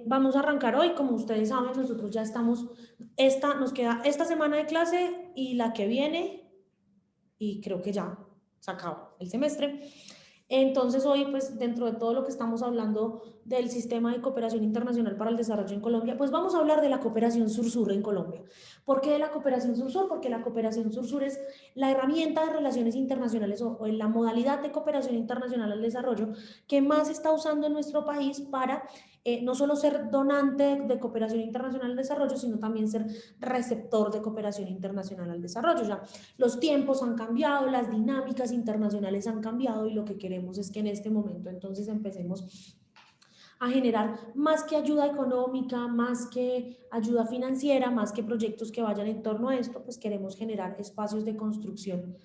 Vamos a arrancar hoy, como ustedes saben, nosotros ya estamos, nos queda esta semana de clase y la que viene, y creo que ya se acaba el semestre. Entonces hoy, pues dentro de todo lo que estamos hablando del sistema de cooperación internacional para el desarrollo en Colombia, pues vamos a hablar de la cooperación sur-sur en Colombia. ¿Por qué de la cooperación sur-sur? Porque la cooperación sur-sur es la herramienta de relaciones internacionales o la modalidad de cooperación internacional al desarrollo que más se está usando en nuestro país para no solo ser donante de cooperación internacional al desarrollo, sino también ser receptor de cooperación internacional al desarrollo. Ya los tiempos han cambiado, las dinámicas internacionales han cambiado y lo que queremos es que en este momento entonces empecemos a generar más que ayuda económica, más que ayuda financiera, más que proyectos que vayan en torno a esto, pues queremos generar espacios de construcción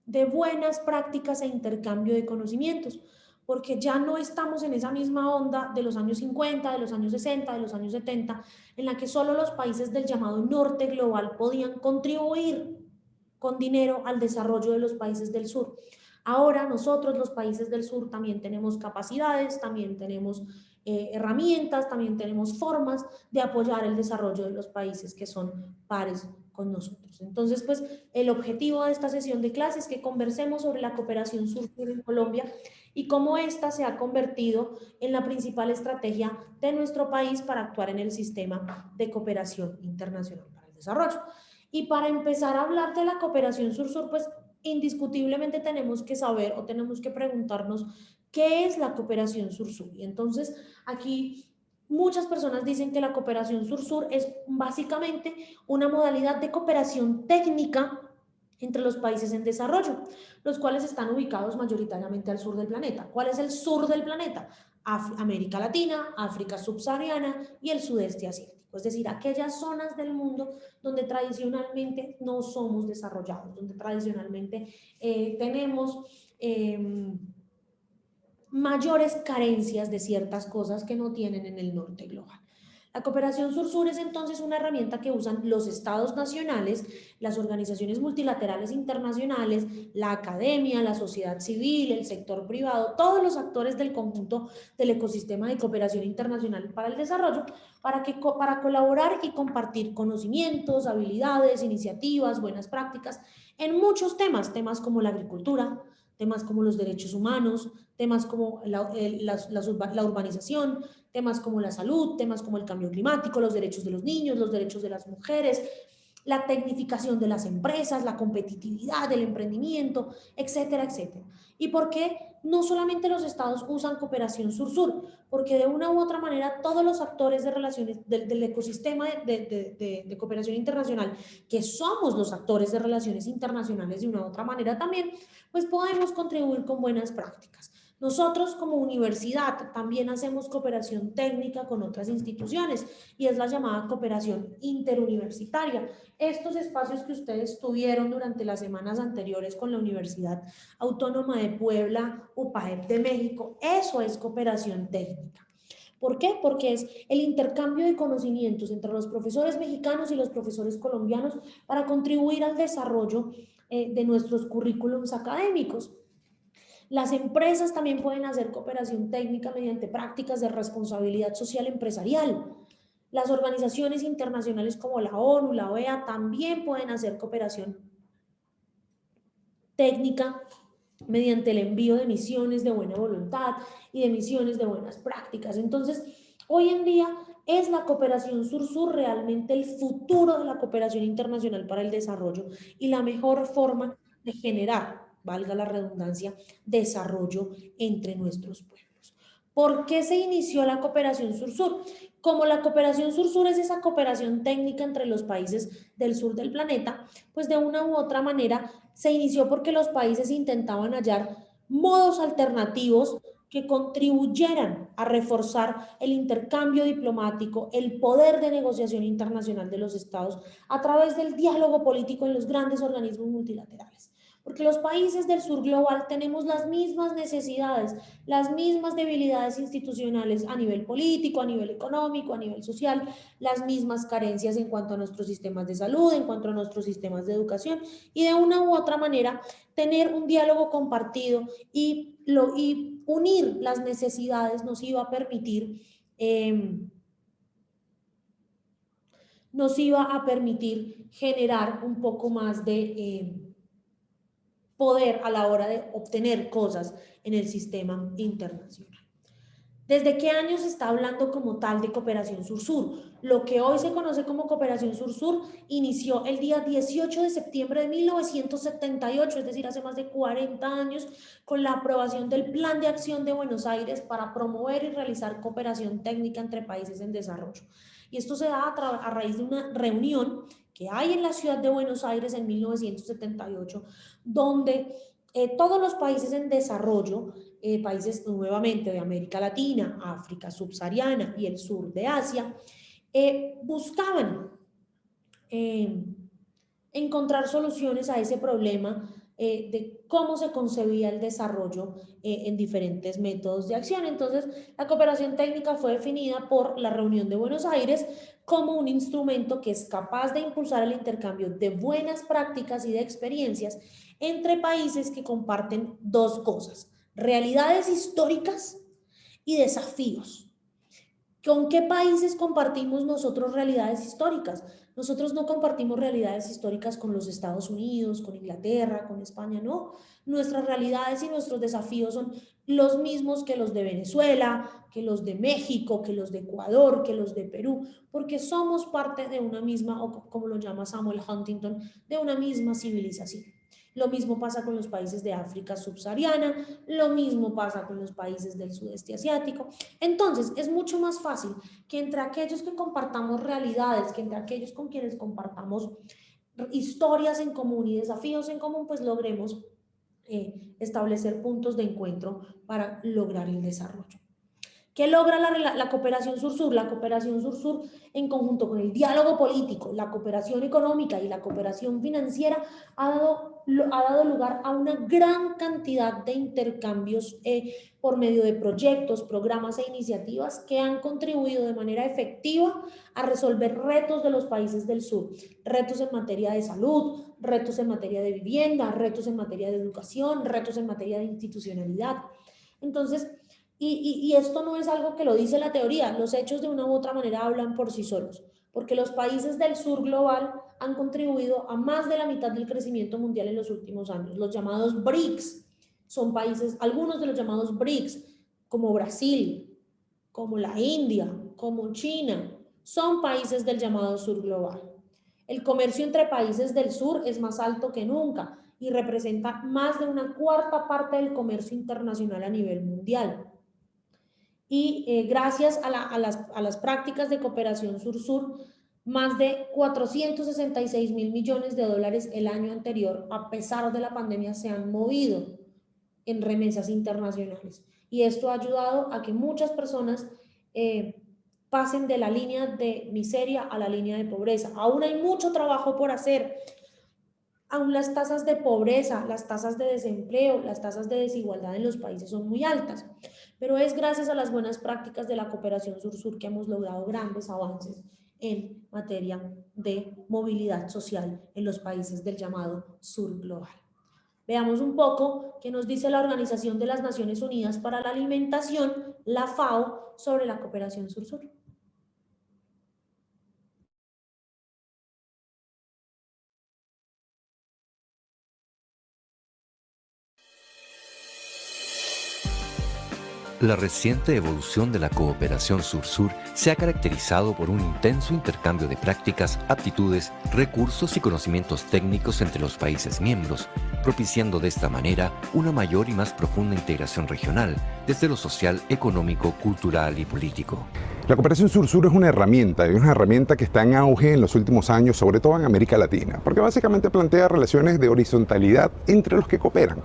de buenas prácticas e intercambio de conocimientos, porque ya no estamos en esa misma onda de los años 50, de los años 60, de los años 70, en la que solo los países del llamado norte global podían contribuir con dinero al desarrollo de los países del sur. Ahora nosotros, los países del sur, también tenemos capacidades, también tenemos herramientas, también tenemos formas de apoyar el desarrollo de los países que son pares con nosotros. Entonces, pues el objetivo de esta sesión de clase es que conversemos sobre la cooperación sur-sur en Colombia y cómo ésta se ha convertido en la principal estrategia de nuestro país para actuar en el sistema de cooperación internacional para el desarrollo. Y para empezar a hablar de la cooperación sur-sur, pues indiscutiblemente tenemos que saber o tenemos que preguntarnos qué es la cooperación sur-sur. Y entonces aquí muchas personas dicen que la cooperación sur-sur es básicamente una modalidad de cooperación técnica entre los países en desarrollo, los cuales están ubicados mayoritariamente al sur del planeta. ¿Cuál es el sur del planeta? América Latina, África subsahariana y el sudeste asiático, es decir, aquellas zonas del mundo donde tradicionalmente no somos desarrollados, donde tradicionalmente tenemos mayores carencias de ciertas cosas que no tienen en el norte global. La cooperación sur-sur es entonces una herramienta que usan los estados nacionales, las organizaciones multilaterales internacionales, la academia, la sociedad civil, el sector privado, todos los actores del conjunto del ecosistema de cooperación internacional para el desarrollo, para colaborar y compartir conocimientos, habilidades, iniciativas, buenas prácticas en muchos temas, temas como la agricultura, temas como los derechos humanos, temas como la urbanización, temas como la salud, temas como el cambio climático, los derechos de los niños, los derechos de las mujeres, la tecnificación de las empresas, la competitividad del emprendimiento, etcétera, etcétera. ¿Y por qué no solamente los estados usan cooperación sur-sur? Porque de una u otra manera todos los actores de relaciones del ecosistema de cooperación internacional, que somos los actores de relaciones internacionales de una u otra manera también, pues podemos contribuir con buenas prácticas. Nosotros como universidad también hacemos cooperación técnica con otras instituciones y es la llamada cooperación interuniversitaria. Estos espacios que ustedes tuvieron durante las semanas anteriores con la Universidad Autónoma de Puebla, UPAEP de México, eso es cooperación técnica. ¿Por qué? Porque es el intercambio de conocimientos entre los profesores mexicanos y los profesores colombianos para contribuir al desarrollo de nuestros currículums académicos. Las empresas también pueden hacer cooperación técnica mediante prácticas de responsabilidad social empresarial. Las organizaciones internacionales como la ONU, la OEA, también pueden hacer cooperación técnica mediante el envío de misiones de buena voluntad y de misiones de buenas prácticas. Entonces, hoy en día es la cooperación sur-sur realmente el futuro de la cooperación internacional para el desarrollo y la mejor forma de generar, valga la redundancia, desarrollo entre nuestros pueblos. ¿Por qué se inició la cooperación sur-sur? Como la cooperación sur-sur es esa cooperación técnica entre los países del sur del planeta, pues de una u otra manera se inició porque los países intentaban hallar modos alternativos que contribuyeran a reforzar el intercambio diplomático, el poder de negociación internacional de los estados a través del diálogo político en los grandes organismos multilaterales. Porque los países del sur global tenemos las mismas necesidades, las mismas debilidades institucionales a nivel político, a nivel económico, a nivel social, las mismas carencias en cuanto a nuestros sistemas de salud, en cuanto a nuestros sistemas de educación y de una u otra manera tener un diálogo compartido y unir las necesidades nos iba a permitir nos iba a permitir generar un poco más de poder a la hora de obtener cosas en el sistema internacional. ¿Desde qué año se está hablando como tal de cooperación sur-sur? Lo que hoy se conoce como cooperación sur-sur inició el día 18 de septiembre de 1978, es decir, hace más de 40 años, con la aprobación del Plan de Acción de Buenos Aires para promover y realizar cooperación técnica entre países en desarrollo. Y esto se da a raíz de una reunión que hay en la ciudad de Buenos Aires en 1978, donde todos los países en desarrollo, países nuevamente de América Latina, África subsahariana y el sur de Asia, buscaban encontrar soluciones a ese problema de cómo se concebía el desarrollo en diferentes métodos de acción. Entonces, la cooperación técnica fue definida por la Reunión de Buenos Aires como un instrumento que es capaz de impulsar el intercambio de buenas prácticas y de experiencias entre países que comparten dos cosas: realidades históricas y desafíos. ¿Con qué países compartimos nosotros realidades históricas? Nosotros no compartimos realidades históricas con los Estados Unidos, con Inglaterra, con España, no. Nuestras realidades y nuestros desafíos son los mismos que los de Venezuela, que los de México, que los de Ecuador, que los de Perú, porque somos parte de una misma, o como lo llama Samuel Huntington, de una misma civilización. Lo mismo pasa con los países de África subsahariana, lo mismo pasa con los países del sudeste asiático. Entonces, es mucho más fácil que entre aquellos que compartamos realidades, que entre aquellos con quienes compartamos historias en común y desafíos en común, pues logremos establecer puntos de encuentro para lograr el desarrollo. ¿Qué logra la cooperación sur-sur? La cooperación sur-sur, en conjunto con el diálogo político, la cooperación económica y la cooperación financiera, ha dado lugar a una gran cantidad de intercambios por medio de proyectos, programas e iniciativas que han contribuido de manera efectiva a resolver retos de los países del sur, retos en materia de salud, retos en materia de vivienda, retos en materia de educación, retos en materia de institucionalidad. Entonces, y esto no es algo que lo dice la teoría, los hechos de una u otra manera hablan por sí solos, porque los países del sur global han contribuido a más de la mitad del crecimiento mundial en los últimos años. Los llamados BRICS son países, algunos de los llamados BRICS, como Brasil, como la India, como China, son países del llamado sur global. El comercio entre países del sur es más alto que nunca y representa más de una cuarta parte del comercio internacional a nivel mundial. Y gracias a las prácticas de cooperación sur-sur, más de 466.000 millones de dólares el año anterior, a pesar de la pandemia, se han movido en remesas internacionales. Y esto ha ayudado a que muchas personas pasen de la línea de miseria a la línea de pobreza. Aún hay mucho trabajo por hacer. Aún las tasas de pobreza, las tasas de desempleo, las tasas de desigualdad en los países son muy altas, pero es gracias a las buenas prácticas de la cooperación sur-sur que hemos logrado grandes avances en materia de movilidad social en los países del llamado sur global. Veamos un poco qué nos dice la Organización de las Naciones Unidas para la Alimentación, la FAO, sobre la cooperación sur-sur. La reciente evolución de la cooperación sur-sur se ha caracterizado por un intenso intercambio de prácticas, aptitudes, recursos y conocimientos técnicos entre los países miembros, propiciando de esta manera una mayor y más profunda integración regional, desde lo social, económico, cultural y político. La cooperación sur-sur es una herramienta que está en auge en los últimos años, sobre todo en América Latina, porque básicamente plantea relaciones de horizontalidad entre los que cooperan.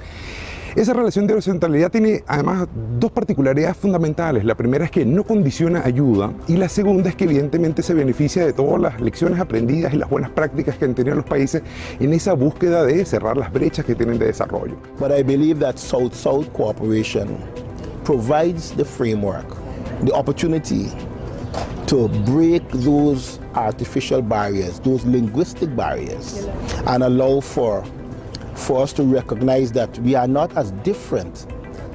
Esa relación de horizontalidad tiene además dos particularidades fundamentales. La primera es que no condiciona ayuda y la segunda es que evidentemente se beneficia de todas las lecciones aprendidas y las buenas prácticas que han tenido los países en esa búsqueda de cerrar las brechas que tienen de desarrollo. But I believe that South-South cooperation provides the framework, the opportunity to break those artificial barriers, those linguistic barriers, and allow for us to recognize that we are not as different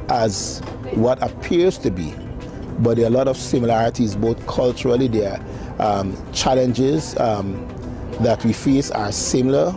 as what appears to be but there are a lot of similarities, both culturally. There are challenges that we face are similar,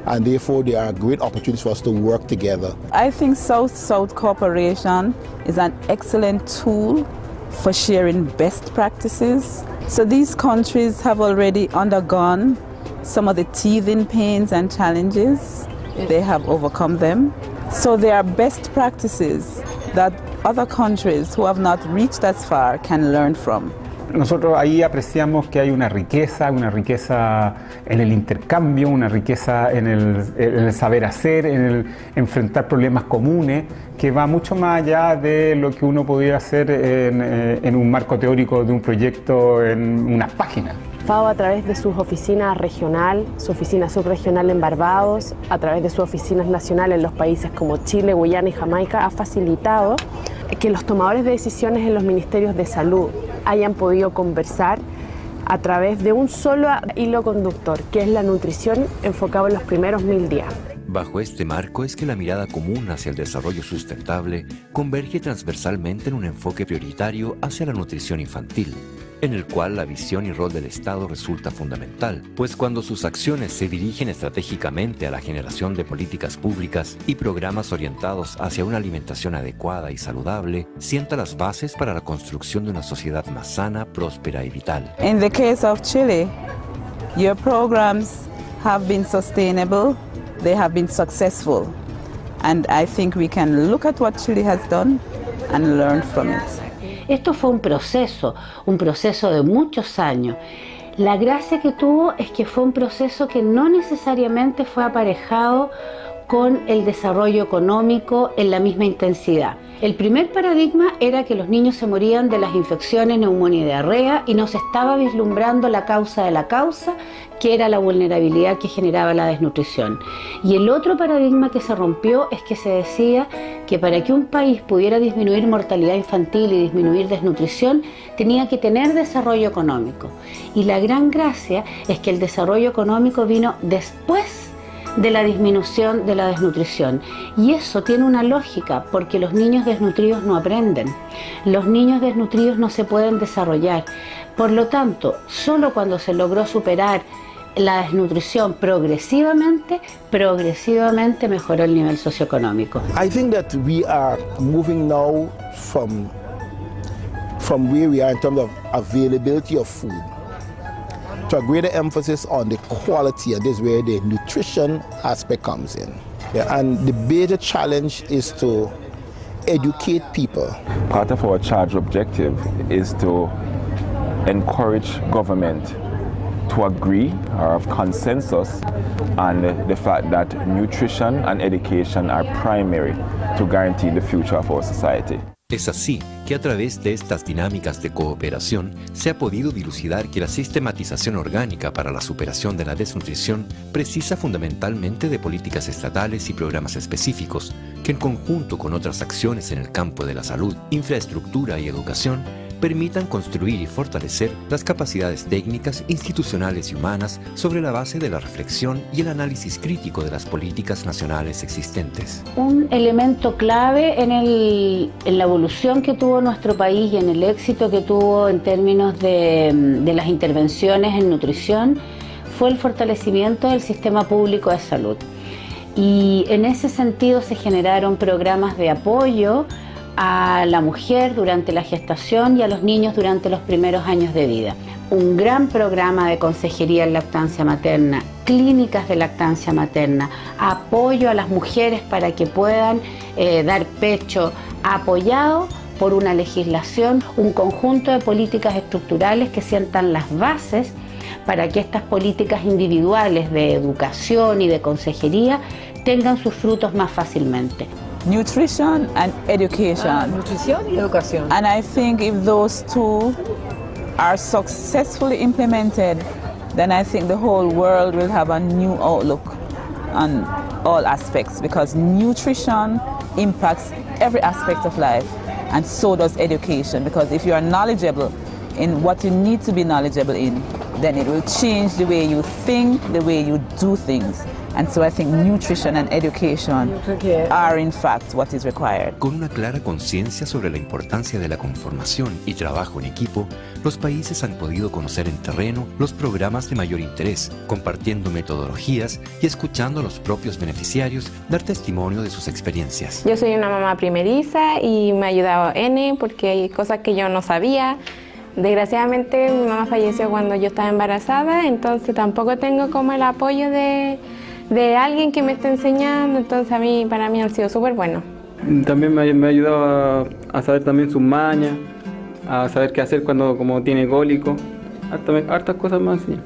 and therefore there are great opportunities for us to work together. I think South-South cooperation is an excellent tool for sharing best practices. So these countries have already undergone some of the teething pains and challenges. They have overcome them. So there are best practices that other countries who have not reached as far can learn from. Nosotros ahí apreciamos que hay una riqueza en el intercambio, una riqueza en el saber hacer, en el enfrentar problemas comunes, que va mucho más allá de lo que uno podría hacer en un marco teórico de un proyecto en unas páginas. FAO, a través de sus oficinas regional, su oficina subregional en Barbados, a través de sus oficinas nacionales en los países como Chile, Guyana y Jamaica, ha facilitado que los tomadores de decisiones en los ministerios de salud hayan podido conversar a través de un solo hilo conductor, que es la nutrición enfocado en los primeros 1000 días. Bajo este marco es que la mirada común hacia el desarrollo sustentable converge transversalmente en un enfoque prioritario hacia la nutrición infantil, en el cual la visión y rol del Estado resulta fundamental, pues cuando sus acciones se dirigen estratégicamente a la generación de políticas públicas y programas orientados hacia una alimentación adecuada y saludable, sienta las bases para la construcción de una sociedad más sana, próspera y vital. In the case of Chile, your programs have been sustainable, they have been successful, and I think we can look at what Chile has done and learn from it. Esto fue un proceso de muchos años. La gracia que tuvo es que fue un proceso que no necesariamente fue aparejado con el desarrollo económico en la misma intensidad. El primer paradigma era que los niños se morían de las infecciones, neumonía y diarrea, y no se estaba vislumbrando la causa de la causa, que era la vulnerabilidad que generaba la desnutrición. Y el otro paradigma que se rompió es que se decía que para que un país pudiera disminuir mortalidad infantil y disminuir desnutrición, tenía que tener desarrollo económico. Y la gran gracia es que el desarrollo económico vino después de la disminución de la desnutrición. Y eso tiene una lógica, porque los niños desnutridos no aprenden. Los niños desnutridos no se pueden desarrollar. Por lo tanto, solo cuando se logró superar la desnutrición progresivamente mejoró el nivel socioeconómico. I think that we are moving now from where we are in terms of availability of food to a greater emphasis on the quality, and this is where the nutrition aspect comes in. Yeah, and the major challenge is to educate people. Part of our charge objective is to encourage government to agree or have consensus on the fact that nutrition and education are primary to guarantee the future of our society. Es así que a través de estas dinámicas de cooperación se ha podido dilucidar que la sistematización orgánica para la superación de la desnutrición precisa fundamentalmente de políticas estatales y programas específicos que en conjunto con otras acciones en el campo de la salud, infraestructura y educación permitan construir y fortalecer las capacidades técnicas, institucionales y humanas sobre la base de la reflexión y el análisis crítico de las políticas nacionales existentes. Un elemento clave en la evolución que tuvo nuestro país y en el éxito que tuvo en términos de las intervenciones en nutrición fue el fortalecimiento del sistema público de salud. Y en ese sentido se generaron programas de apoyo a la mujer durante la gestación y a los niños durante los primeros años de vida. Un gran programa de consejería en lactancia materna, clínicas de lactancia materna, apoyo a las mujeres para que puedan dar pecho, apoyado por una legislación, un conjunto de políticas estructurales que sientan las bases para que estas políticas individuales de educación y de consejería tengan sus frutos más fácilmente. Nutrition and education. Nutrición y educación. And I think if those two are successfully implemented, then I think the whole world will have a new outlook on all aspects, because nutrition impacts every aspect of life, and so does education, because if you are knowledgeable in what you need to be knowledgeable in, then it will change the way you think, the way you do things. And so I think nutrition and education are in fact what is required. Con una clara conciencia sobre la importancia de la conformación y trabajo en equipo, los países han podido conocer en terreno los programas de mayor interés, compartiendo metodologías y escuchando a los propios beneficiarios dar testimonio de sus experiencias. Yo soy una mamá primeriza y me ha ayudado N porque hay cosas que yo no sabía. Desgraciadamente mi mamá falleció cuando yo estaba embarazada, entonces tampoco tengo como el apoyo de alguien que me esté enseñando, entonces para mí han sido súper buenos. También me ha ayudado a saber también sus mañas, a saber qué hacer como tiene cólico, hartas cosas más. Sí.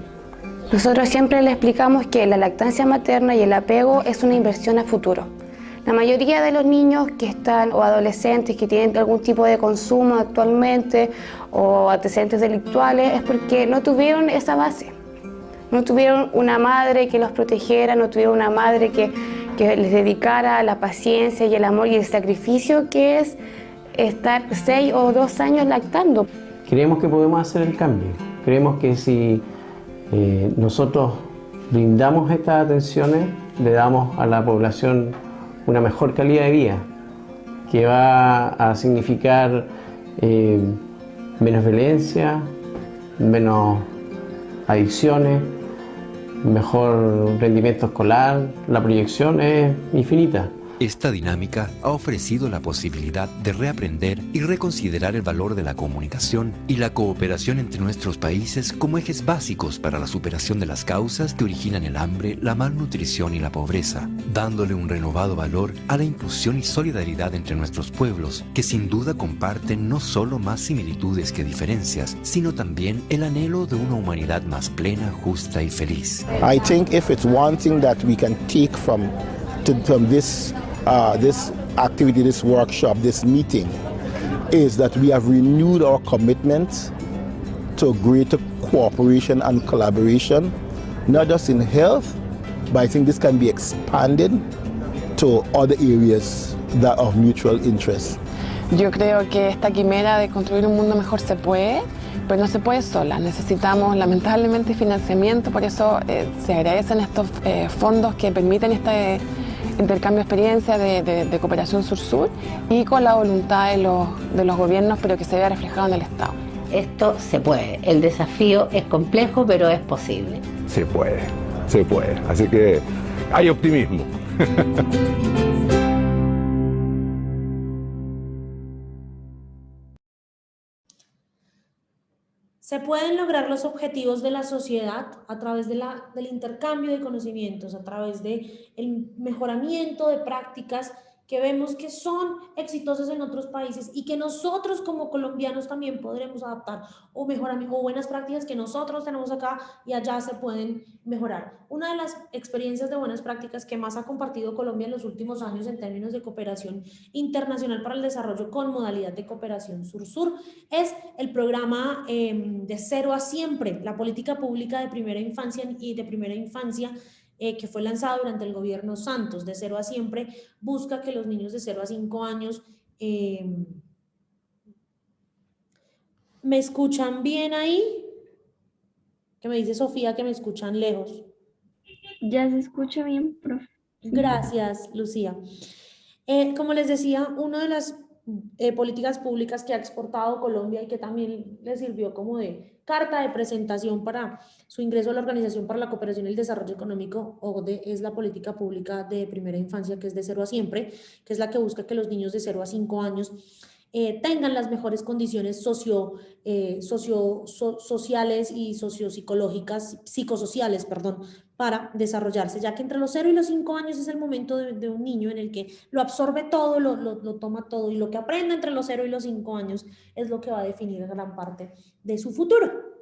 Nosotros siempre le explicamos que la lactancia materna y el apego es una inversión a futuro. La mayoría de los niños que están o adolescentes que tienen algún tipo de consumo actualmente o antecedentes delictuales es porque no tuvieron esa base. No tuvieron una madre que los protegiera, no tuvieron una madre que les dedicara la paciencia y el amor y el sacrificio que es estar 6 o 2 años lactando. Creemos que podemos hacer el cambio. Creemos que si nosotros brindamos estas atenciones, le damos a la población una mejor calidad de vida, que va a significar menos violencia, menos adicciones, mejor rendimiento escolar, la proyección es infinita. Esta dinámica ha ofrecido la posibilidad de reaprender y reconsiderar el valor de la comunicación y la cooperación entre nuestros países como ejes básicos para la superación de las causas que originan el hambre, la malnutrición y la pobreza, dándole un renovado valor a la inclusión y solidaridad entre nuestros pueblos, que sin duda comparten no solo más similitudes que diferencias, sino también el anhelo de una humanidad más plena, justa y feliz. I think if it's one thing that we can take from this activity, this workshop, this meeting, is that we have renewed our commitment to greater cooperation and collaboration, not just in health, but I think this can be expanded to other areas that of mutual interest. Yo creo que esta quimera de construir un mundo mejor se puede, pero no se puede sola. Necesitamos lamentablemente financiamiento, por eso se agradecen estos fondos que permiten este intercambio de experiencia de cooperación sur-sur y con la voluntad de los gobiernos, pero que se vea reflejado en el Estado. Esto se puede. El desafío es complejo, pero es posible. Se puede, se puede. Así que hay optimismo. Se pueden lograr los objetivos de la sociedad a través del intercambio de conocimientos, a través del mejoramiento de prácticas que vemos que son exitosas en otros países y que nosotros como colombianos también podremos adaptar, o buenas prácticas que nosotros tenemos acá y allá se pueden mejorar. Una de las experiencias de buenas prácticas que más ha compartido Colombia en los últimos años en términos de cooperación internacional para el desarrollo con modalidad de cooperación sur-sur es el programa de Cero a Siempre, la política pública de primera infancia que fue lanzado durante el gobierno Santos. De Cero a Siempre busca que los niños de 0 a 5 años ¿me escuchan bien ahí? Que me dice Sofía que me escuchan lejos. Ya se escucha bien, profe. Gracias, Lucía. Como les decía, una de las políticas públicas que ha exportado Colombia y que también le sirvió como de carta de presentación para su ingreso a la Organización para la Cooperación y el Desarrollo Económico, OCDE, es la política pública de primera infancia, que es de Cero a Siempre, que es la que busca que los niños de 0 a 5 años tengan las mejores condiciones sociales y psicosociales, para desarrollarse, ya que entre los 0 y los 5 años es el momento de un niño en el que lo absorbe todo, lo toma todo, y lo que aprende entre los 0 y los 5 años es lo que va a definir gran parte de su futuro.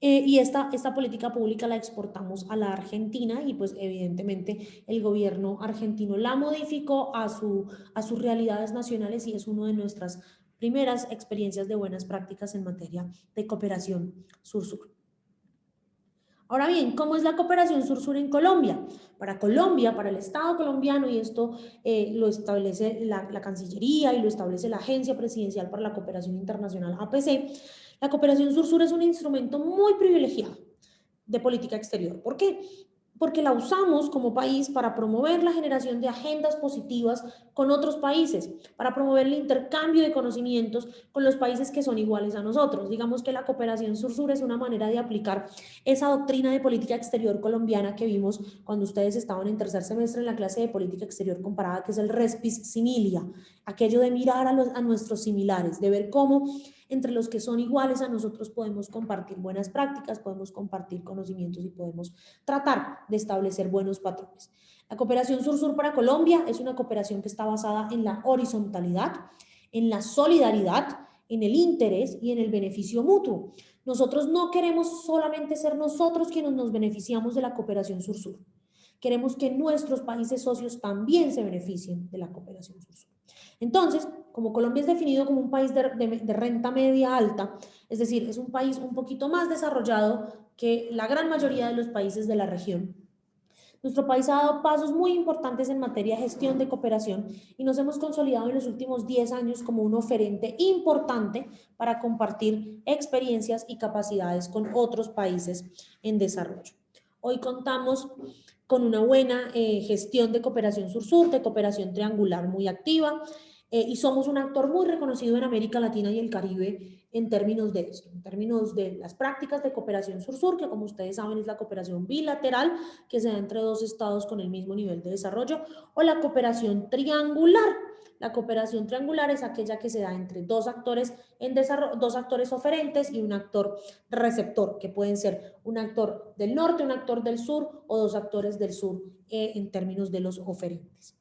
Y esta política pública la exportamos a la Argentina y pues evidentemente el gobierno argentino la modificó a sus realidades nacionales y es una de nuestras primeras experiencias de buenas prácticas en materia de cooperación sur-sur. Ahora bien, ¿cómo es la cooperación sur-sur en Colombia? Para Colombia, para el Estado colombiano, y esto lo establece la Cancillería y lo establece la Agencia Presidencial para la Cooperación Internacional, APC, La cooperación sur-sur es un instrumento muy privilegiado de política exterior. ¿Por qué? Porque la usamos como país para promover la generación de agendas positivas con otros países, para promover el intercambio de conocimientos con los países que son iguales a nosotros. Digamos que la cooperación sur-sur es una manera de aplicar esa doctrina de política exterior colombiana que vimos cuando ustedes estaban en tercer semestre en la clase de política exterior comparada, que es el respis similia, aquello de mirar a nuestros similares, de ver cómo entre los que son iguales a nosotros podemos compartir buenas prácticas, podemos compartir conocimientos y podemos tratar de establecer buenos patrones. La cooperación sur-sur para Colombia es una cooperación que está basada en la horizontalidad, en la solidaridad, en el interés y en el beneficio mutuo. Nosotros no queremos solamente ser nosotros quienes nos beneficiamos de la cooperación sur-sur. Queremos que nuestros países socios también se beneficien de la cooperación sur-sur. Entonces, como Colombia es definido como un país de renta media alta, es decir, es un país un poquito más desarrollado que la gran mayoría de los países de la región, nuestro país ha dado pasos muy importantes en materia de gestión de cooperación y nos hemos consolidado en los últimos 10 años como un oferente importante para compartir experiencias y capacidades con otros países en desarrollo. Hoy contamos con una buena gestión de cooperación sur-sur, de cooperación triangular muy activa, y somos un actor muy reconocido en América Latina y el Caribe en términos de esto, en términos de las prácticas de cooperación sur-sur, que como ustedes saben es la cooperación bilateral que se da entre dos estados con el mismo nivel de desarrollo, o la cooperación triangular. La cooperación triangular es aquella que se da entre dos actores en desarrollo, dos actores oferentes y un actor receptor, que pueden ser un actor del norte, un actor del sur o dos actores del sur en términos de los oferentes.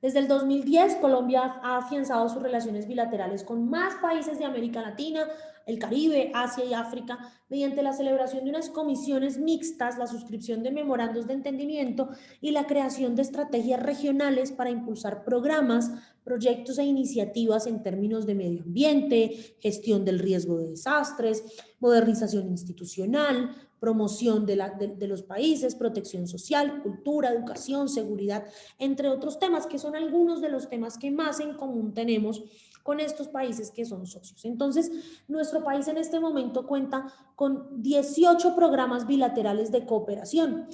Desde el 2010, Colombia ha afianzado sus relaciones bilaterales con más países de América Latina, el Caribe, Asia y África, mediante la celebración de unas comisiones mixtas, la suscripción de memorandos de entendimiento y la creación de estrategias regionales para impulsar programas, proyectos e iniciativas en términos de medio ambiente, gestión del riesgo de desastres, modernización institucional, promoción de los países, protección social, cultura, educación, seguridad, entre otros temas, que son algunos de los temas que más en común tenemos con estos países que son socios. Entonces, nuestro país en este momento cuenta con 18 programas bilaterales de cooperación,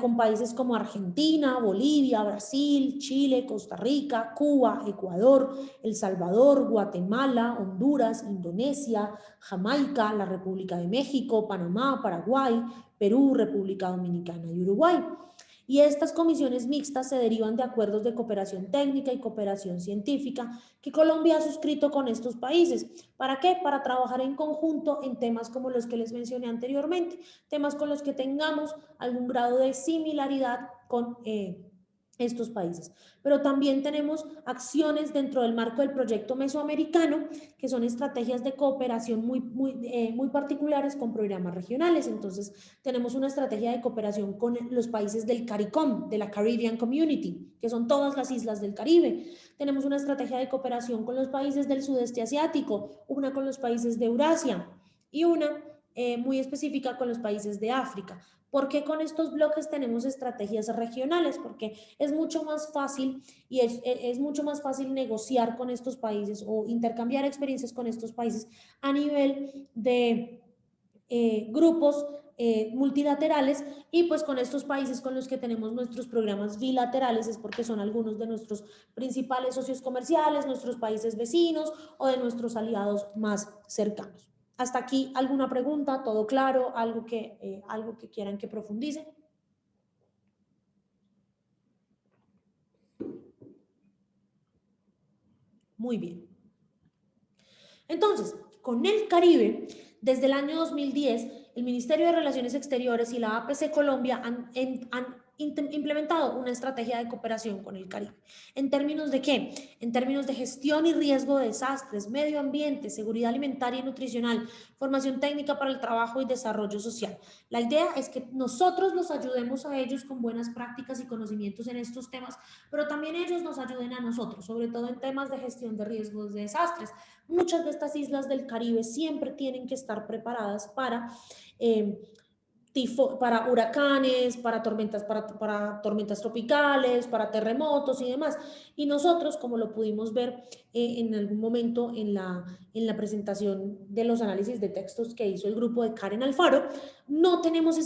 con países como Argentina, Bolivia, Brasil, Chile, Costa Rica, Cuba, Ecuador, El Salvador, Guatemala, Honduras, Indonesia, Jamaica, la República de México, Panamá, Paraguay, Perú, República Dominicana y Uruguay. Y estas comisiones mixtas se derivan de acuerdos de cooperación técnica y cooperación científica que Colombia ha suscrito con estos países. ¿Para qué? Para trabajar en conjunto en temas como los que les mencioné anteriormente, temas con los que tengamos algún grado de similaridad con estos países. Pero también tenemos acciones dentro del marco del proyecto mesoamericano, que son estrategias de cooperación muy particulares con programas regionales. Entonces, tenemos una estrategia de cooperación con los países del CARICOM, de la Caribbean Community, que son todas las islas del Caribe. Tenemos una estrategia de cooperación con los países del sudeste asiático, una con los países de Eurasia y una muy específica con los países de África. ¿Por qué con estos bloques tenemos estrategias regionales? Porque es mucho más fácil y es mucho más fácil negociar con estos países o intercambiar experiencias con estos países a nivel de grupos multilaterales, y pues con estos países con los que tenemos nuestros programas bilaterales es porque son algunos de nuestros principales socios comerciales, nuestros países vecinos o de nuestros aliados más cercanos. Hasta aquí, ¿alguna pregunta? ¿Todo claro? ¿Algo que quieran que profundice? Muy bien. Entonces, con el Caribe, desde el año 2010, el Ministerio de Relaciones Exteriores y la APC Colombia han implementado una estrategia de cooperación con el Caribe. ¿En términos de qué? En términos de gestión y riesgo de desastres, medio ambiente, seguridad alimentaria y nutricional, formación técnica para el trabajo y desarrollo social. La idea es que nosotros los ayudemos a ellos con buenas prácticas y conocimientos en estos temas, pero también ellos nos ayuden a nosotros, sobre todo en temas de gestión de riesgos de desastres. Muchas de estas islas del Caribe siempre tienen que estar preparadas para para huracanes, para tormentas tropicales, para terremotos y demás. Y nosotros, como lo pudimos ver en algún momento en la presentación de los análisis de textos que hizo el grupo de Karen Alfaro, no tenemos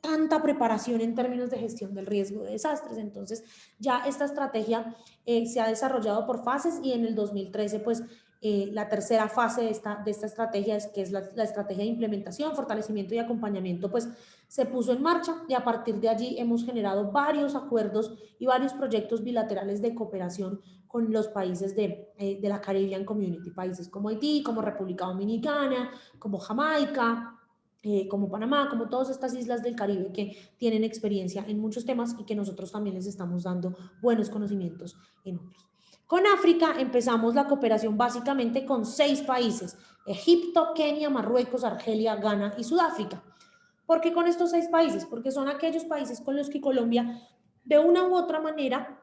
tanta preparación en términos de gestión del riesgo de desastres. Entonces, ya esta estrategia se ha desarrollado por fases y en el 2013, pues, la tercera fase de esta estrategia, que es la estrategia de implementación, fortalecimiento y acompañamiento, pues se puso en marcha y a partir de allí hemos generado varios acuerdos y varios proyectos bilaterales de cooperación con los países de la Caribbean Community, países como Haití, como República Dominicana, como Jamaica, como Panamá, como todas estas islas del Caribe que tienen experiencia en muchos temas y que nosotros también les estamos dando buenos conocimientos en otros. Con África empezamos la cooperación básicamente con 6 países: Egipto, Kenia, Marruecos, Argelia, Ghana y Sudáfrica. ¿Por qué con estos 6 países? Porque son aquellos países con los que Colombia, de una u otra manera,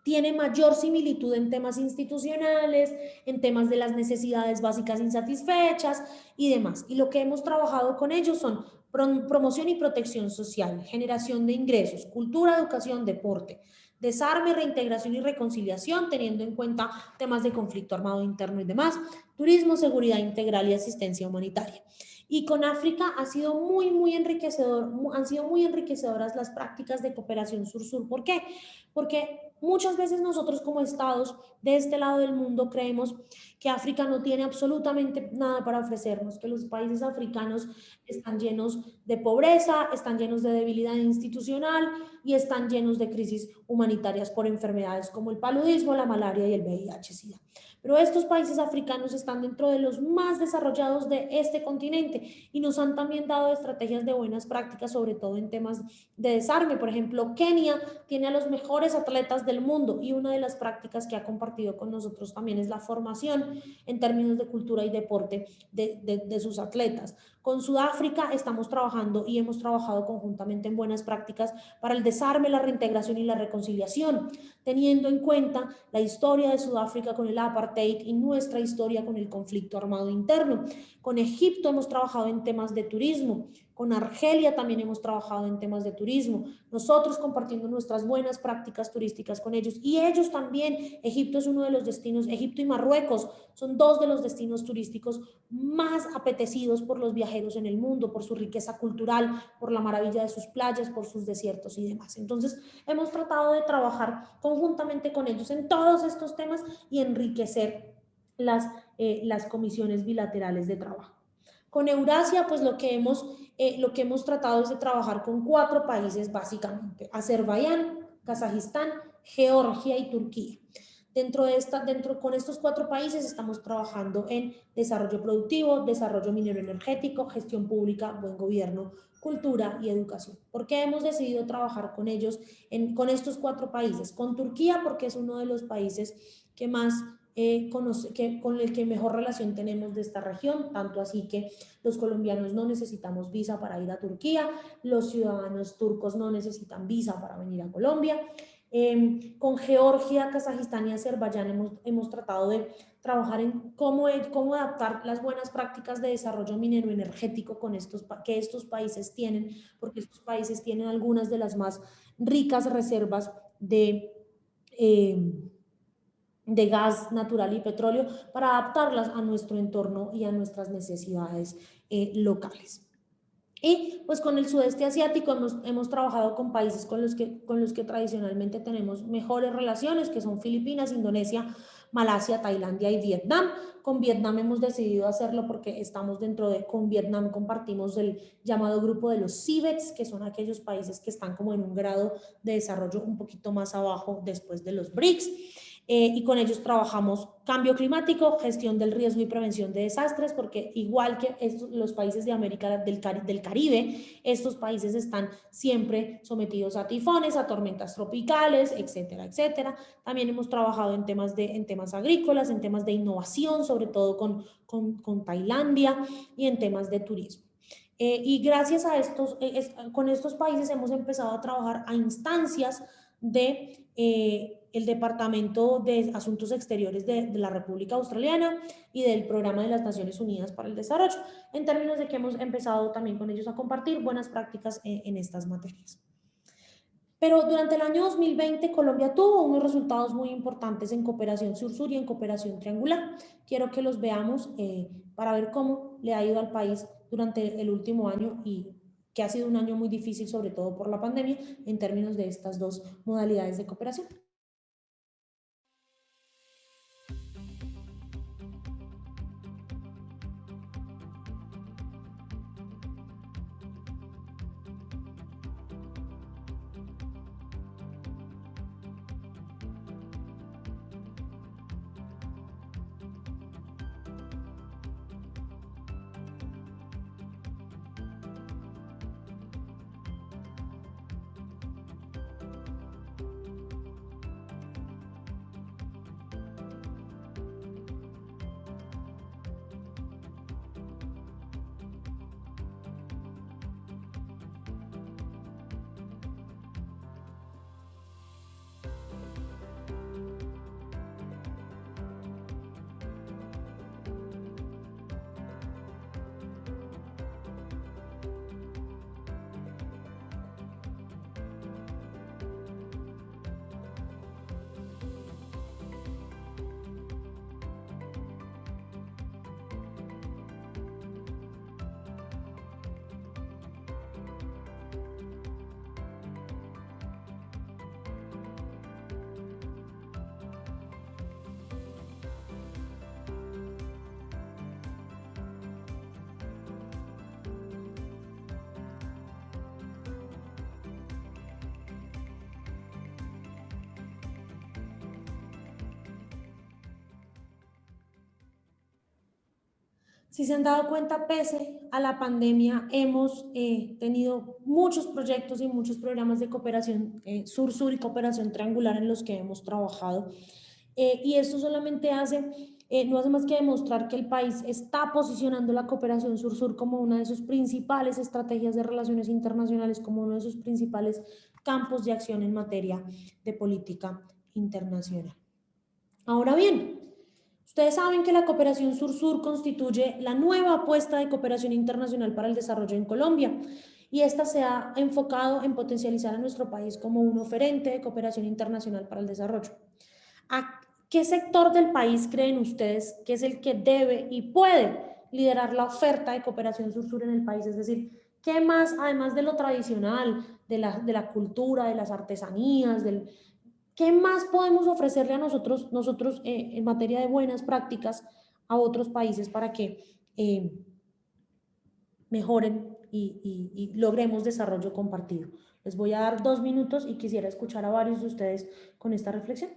tiene mayor similitud en temas institucionales, en temas de las necesidades básicas insatisfechas y demás. Y lo que hemos trabajado con ellos son promoción y protección social, generación de ingresos, cultura, educación, deporte, desarme, reintegración y reconciliación, teniendo en cuenta temas de conflicto armado interno y demás, turismo, seguridad integral y asistencia humanitaria. Y con África ha sido han sido muy enriquecedoras las prácticas de cooperación sur-sur. ¿Por qué? Porque muchas veces nosotros como estados de este lado del mundo creemos que África no tiene absolutamente nada para ofrecernos, que los países africanos están llenos de pobreza, están llenos de debilidad institucional y están llenos de crisis humanitarias por enfermedades como el paludismo, la malaria y el VIH-Sida. Pero estos países africanos están dentro de los más desarrollados de este continente y nos han también dado estrategias de buenas prácticas, sobre todo en temas de desarme. Por ejemplo, Kenia tiene a los mejores atletas del mundo y una de las prácticas que ha compartido con nosotros también es la formación en términos de cultura y deporte de sus atletas. Con Sudáfrica estamos trabajando y hemos trabajado conjuntamente en buenas prácticas para el desarme, la reintegración y la reconciliación, teniendo en cuenta la historia de Sudáfrica con el apartheid y nuestra historia con el conflicto armado interno. Con Egipto hemos trabajado en temas de turismo. Con Argelia también hemos trabajado en temas de turismo, nosotros compartiendo nuestras buenas prácticas turísticas con ellos y ellos también. Egipto es uno de los destinos, Egipto y Marruecos son 2 de los destinos turísticos más apetecidos por los viajeros en el mundo, por su riqueza cultural, por la maravilla de sus playas, por sus desiertos y demás. Entonces hemos tratado de trabajar conjuntamente con ellos en todos estos temas y enriquecer las comisiones bilaterales de trabajo. Con Eurasia, pues lo que hemos tratado es de trabajar con 4 países básicamente: Azerbaiyán, Kazajistán, Georgia y Turquía. Con estos 4 países estamos trabajando en desarrollo productivo, desarrollo minero energético, gestión pública, buen gobierno, cultura y educación. ¿Por qué hemos decidido trabajar con ellos, con estos 4 países? Con Turquía porque es uno de los países que más con el que mejor relación tenemos de esta región, tanto así que los colombianos no necesitamos visa para ir a Turquía, los ciudadanos turcos no necesitan visa para venir a Colombia. Con Georgia, Kazajistán y Azerbaiyán hemos tratado de trabajar en cómo adaptar las buenas prácticas de desarrollo minero energético que estos países tienen, porque estos países tienen algunas de las más ricas reservas de gas natural y petróleo, para adaptarlas a nuestro entorno y a nuestras necesidades locales. Y pues con el sudeste asiático hemos trabajado con países con los que tradicionalmente tenemos mejores relaciones, que son Filipinas, Indonesia, Malasia, Tailandia y Vietnam. Con Vietnam hemos decidido hacerlo porque con Vietnam compartimos el llamado grupo de los CIVETs, que son aquellos países que están como en un grado de desarrollo un poquito más abajo después de los BRICS. Y con ellos trabajamos cambio climático, gestión del riesgo y prevención de desastres, porque igual que los países de América del Caribe, estos países están siempre sometidos a tifones, a tormentas tropicales, etcétera, etcétera. También hemos trabajado en temas agrícolas, en temas de innovación, sobre todo con Tailandia, y en temas de turismo. Y gracias a con estos países hemos empezado a trabajar a instancias de el Departamento de Asuntos Exteriores de la República Australiana y del Programa de las Naciones Unidas para el Desarrollo, en términos de que hemos empezado también con ellos a compartir buenas prácticas en estas materias. Pero durante el año 2020 Colombia tuvo unos resultados muy importantes en cooperación sur-sur y en cooperación triangular. Quiero que los veamos para ver cómo le ha ido al país durante el último año y que ha sido un año muy difícil, sobre todo por la pandemia, en términos de estas dos modalidades de cooperación. Si se han dado cuenta, pese a la pandemia, hemos tenido muchos proyectos y muchos programas de cooperación sur-sur y cooperación triangular en los que hemos trabajado. Y esto solamente no hace más que demostrar que el país está posicionando la cooperación sur-sur como una de sus principales estrategias de relaciones internacionales, como uno de sus principales campos de acción en materia de política internacional. Ahora bien, ustedes saben que la cooperación sur-sur constituye la nueva apuesta de cooperación internacional para el desarrollo en Colombia y esta se ha enfocado en potencializar a nuestro país como un oferente de cooperación internacional para el desarrollo. ¿A qué sector del país creen ustedes que es el que debe y puede liderar la oferta de cooperación sur-sur en el país? Es decir, ¿qué más, además de lo tradicional, de la cultura, de las artesanías, ¿qué más podemos ofrecerle a nosotros en materia de buenas prácticas a otros países para que mejoren y logremos desarrollo compartido? Les voy a dar 2 minutos y quisiera escuchar a varios de ustedes con esta reflexión.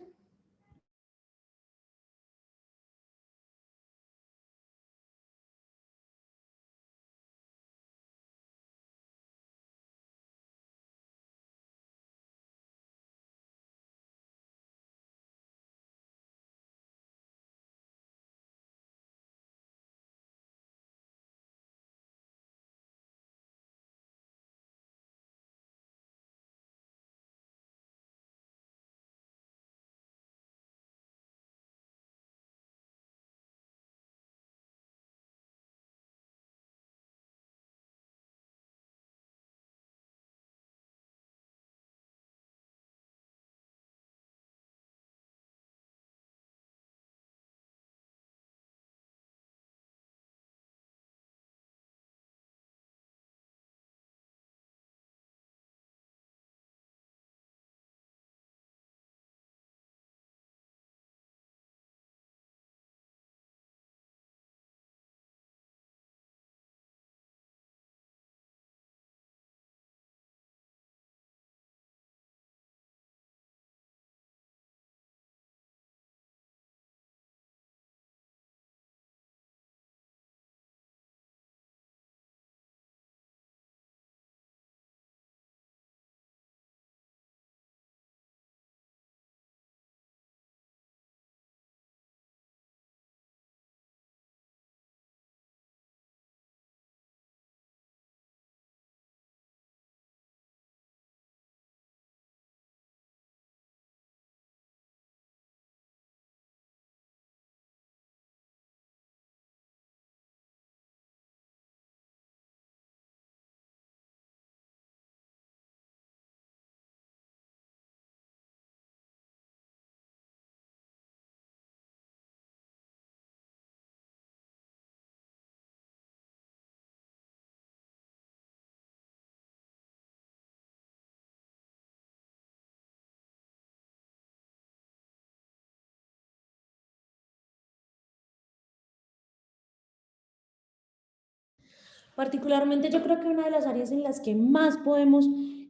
Particularmente yo creo que una de las áreas en las que más podemos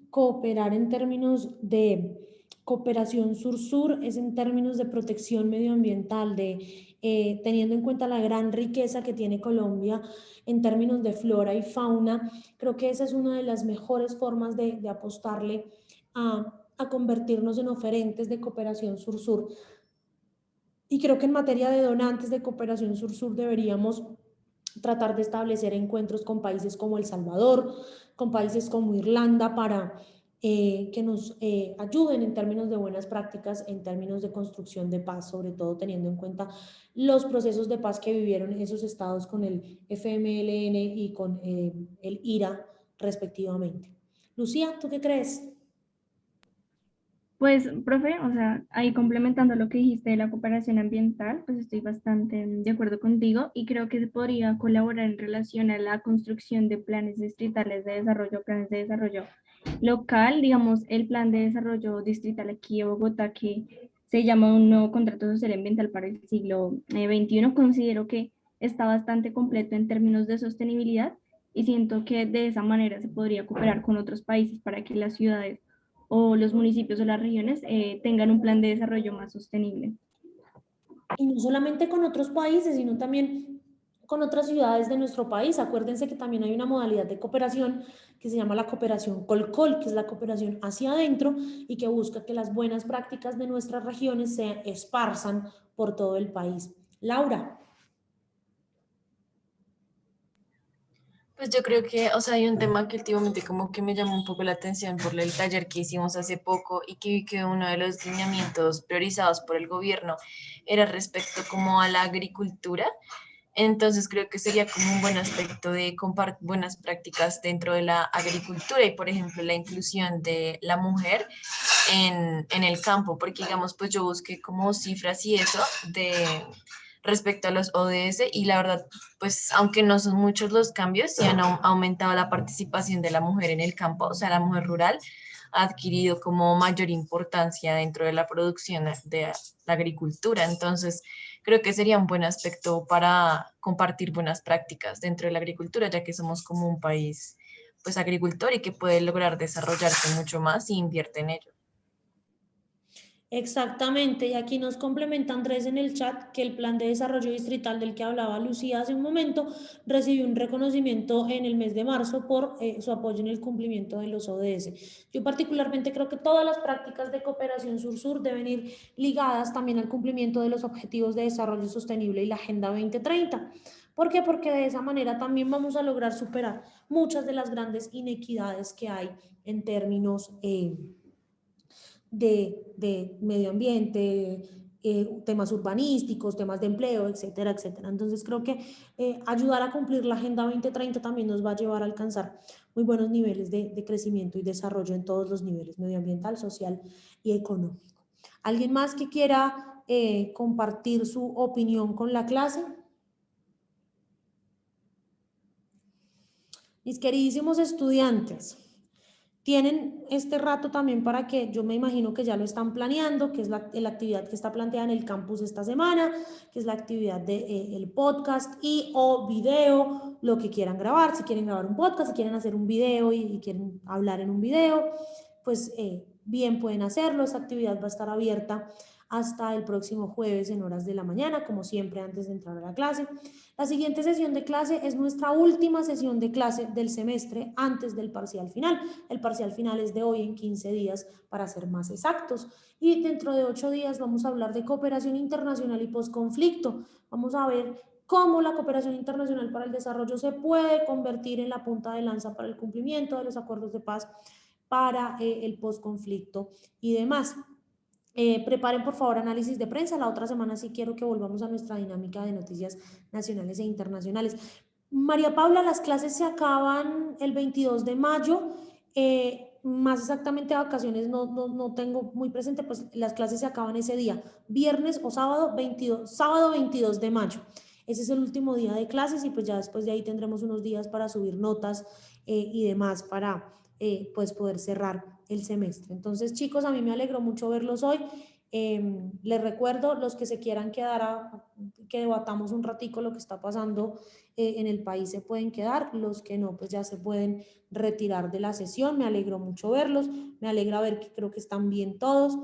cooperar en términos de cooperación sur-sur es en términos de protección medioambiental, teniendo en cuenta la gran riqueza que tiene Colombia en términos de flora y fauna. Creo que esa es una de las mejores formas de apostarle a convertirnos en oferentes de cooperación sur-sur. Y creo que en materia de donantes de cooperación sur-sur deberíamos tratar de establecer encuentros con países como El Salvador, con países como Irlanda, para que nos ayuden en términos de buenas prácticas, en términos de construcción de paz, sobre todo teniendo en cuenta los procesos de paz que vivieron esos estados con el FMLN y con el IRA respectivamente. Lucía, ¿tú qué crees? Pues, profe, o sea, ahí complementando lo que dijiste de la cooperación ambiental, pues estoy bastante de acuerdo contigo y creo que se podría colaborar en relación a la construcción de planes distritales de desarrollo, planes de desarrollo local, digamos, el plan de desarrollo distrital aquí en Bogotá, que se llama un nuevo contrato social ambiental para el siglo XXI, considero que está bastante completo en términos de sostenibilidad y siento que de esa manera se podría cooperar con otros países para que las ciudades o los municipios o las regiones tengan un plan de desarrollo más sostenible. Y no solamente con otros países, sino también con otras ciudades de nuestro país. Acuérdense que también hay una modalidad de cooperación que se llama la cooperación Colcol, que es la cooperación hacia adentro y que busca que las buenas prácticas de nuestras regiones se esparzan por todo el país. Laura. Pues yo creo que, o sea, hay un tema que últimamente como que me llamó un poco la atención por el taller que hicimos hace poco y que vi que uno de los lineamientos priorizados por el gobierno era respecto como a la agricultura. Entonces creo que sería como un buen aspecto de compartir buenas prácticas dentro de la agricultura y, por ejemplo, la inclusión de la mujer en el campo, porque digamos, pues yo busqué como cifras y eso de respecto a los ODS y la verdad, pues aunque no son muchos los cambios, sí han aumentado la participación de la mujer en el campo, o sea, la mujer rural ha adquirido como mayor importancia dentro de la producción de la agricultura. Entonces, creo que sería un buen aspecto para compartir buenas prácticas dentro de la agricultura, ya que somos como un país pues agricultor y que puede lograr desarrollarse mucho más si invierte en ello. Exactamente, y aquí nos complementa Andrés en el chat que el plan de desarrollo distrital del que hablaba Lucía hace un momento recibió un reconocimiento en el mes de marzo por su apoyo en el cumplimiento de los ODS. Yo particularmente creo que todas las prácticas de cooperación sur-sur deben ir ligadas también al cumplimiento de los objetivos de desarrollo sostenible y la Agenda 2030. ¿Por qué? Porque de esa manera también vamos a lograr superar muchas de las grandes inequidades que hay en términos de medio ambiente, temas urbanísticos, temas de empleo, etcétera, etcétera. Entonces creo que ayudar a cumplir la Agenda 2030 también nos va a llevar a alcanzar muy buenos niveles de crecimiento y desarrollo en todos los niveles, medioambiental, social y económico. ¿Alguien más que quiera compartir su opinión con la clase? Mis queridísimos estudiantes, tienen este rato también para que, yo me imagino que ya lo están planeando, que es la actividad que está planteada en el campus esta semana, que es la actividad del podcast y o video, lo que quieran grabar, si quieren grabar un podcast, si quieren hacer un video y quieren hablar en un video, pues bien pueden hacerlo. Esta actividad va a estar abierta hasta el próximo jueves en horas de la mañana, como siempre antes de entrar a la clase. La siguiente sesión de clase es nuestra última sesión de clase del semestre antes del parcial final. El parcial final es de hoy en 15 días para ser más exactos. Y dentro de 8 días vamos a hablar de cooperación internacional y posconflicto. Vamos a ver cómo la cooperación internacional para el desarrollo se puede convertir en la punta de lanza para el cumplimiento de los acuerdos de paz para el posconflicto y demás. Preparen por favor análisis de prensa. La otra semana sí quiero que volvamos a nuestra dinámica de noticias nacionales e internacionales. María Paula, las clases se acaban el 22 de mayo. Más exactamente vacaciones no tengo muy presente, pues las clases se acaban ese día, viernes o sábado 22 de mayo. Ese es el último día de clases y pues ya después de ahí tendremos unos días para subir notas y demás para pues poder cerrar el semestre. Entonces, chicos, a mí me alegró mucho verlos hoy. Les recuerdo, los que se quieran quedar que debatamos un ratico lo que está pasando en el país se pueden quedar, los que no, pues ya se pueden retirar de la sesión. Me alegró mucho verlos, me alegra ver que creo que están bien todos.